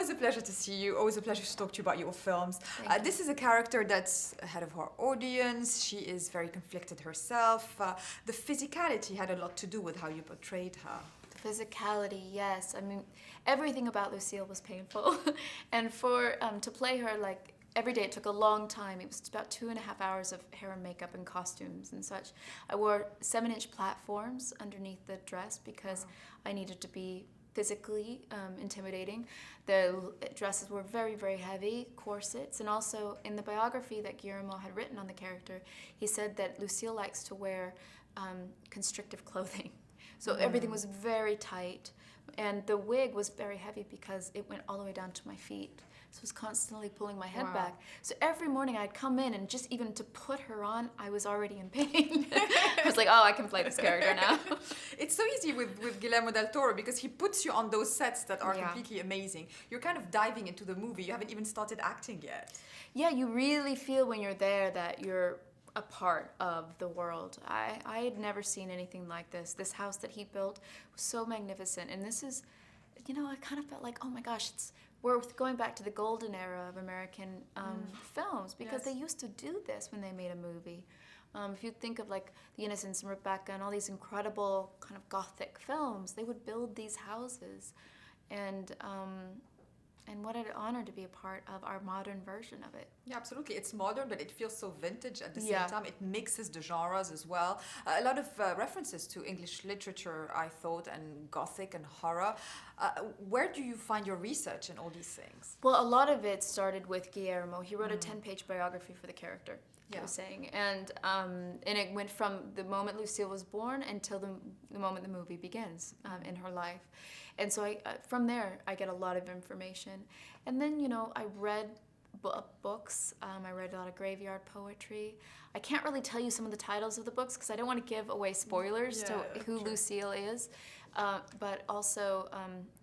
always a pleasure to see you. Always a pleasure to talk to you about your films. This is a character that's ahead of her audience. She is very conflicted herself. The physicality had a lot to do with how you portrayed her. The physicality, yes. I mean, everything about Lucille was painful. And to play her, like, every day it took a long time. It was about 2.5 hours of hair and makeup and costumes and such. I wore 7-inch platforms underneath the dress because I needed to be physically intimidating. The dresses were very, very heavy, corsets, and also in the biography that Guillermo had written on the character, he said that Lucille likes to wear constrictive clothing. So everything was very tight, and the wig was very heavy because it went all the way down to my feet. So I was constantly pulling my head back. So every morning I'd come in and just even to put her on, I was already in pain. I was like, oh, I can play this character now. It's so easy with Guillermo del Toro because he puts you on those sets that are completely amazing. You're kind of diving into the movie. You haven't even started acting yet. Yeah, you really feel when you're there that you're a part of the world. I had never seen anything like this. This house that he built was so magnificent. And this is, you know, I kind of felt like, oh my gosh, we're going back to the golden era of American films because they used to do this when they made a movie. If you think of like The Innocents and Rebecca and all these incredible kind of gothic films, they would build these houses. And what an honor to be a part of our modern version of it. Yeah, absolutely. It's modern, but it feels so vintage at the same time. It mixes the genres as well. A lot of references to English literature, I thought, and Gothic and horror. Where do you find your research in all these things? Well, a lot of it started with Guillermo. He wrote a 10-page biography for the character, I was saying. And it went from the moment Lucille was born until the moment the movie begins in her life. And so from there, I get a lot of information. And then, you know, I read books. I read a lot of graveyard poetry. I can't really tell you some of the titles of the books because I don't want to give away spoilers to who Lucille is. But also,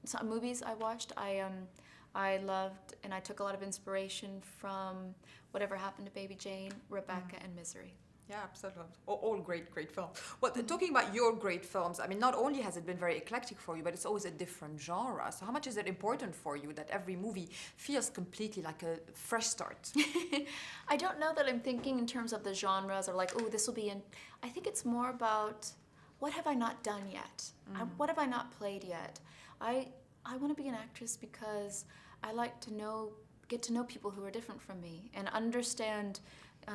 some movies I watched, I loved, and I took a lot of inspiration from Whatever Happened to Baby Jane, Rebecca, and Misery. Yeah, absolutely. All great films. Well, talking about your great films, I mean, not only has it been very eclectic for you, but it's always a different genre. So how much is it important for you that every movie feels completely like a fresh start? I don't know that I'm thinking in terms of the genres or like, oh, this will be in... I think it's more about what have I not done yet? What have I not played yet? I want to be an actress because I like to get to know people who are different from me and understand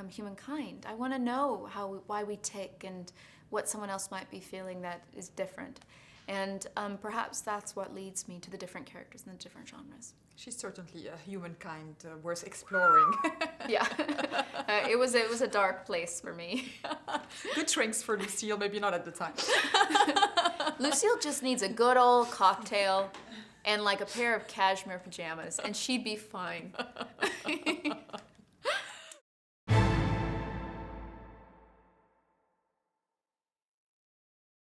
humankind. I want to know why we tick and what someone else might be feeling that is different. And perhaps that's what leads me to the different characters and the different genres. She's certainly a humankind worth exploring. Yeah, it was a dark place for me. Good drinks for Lucille, maybe not at the time. Lucille just needs a good old cocktail and like a pair of cashmere pajamas, and she'd be fine.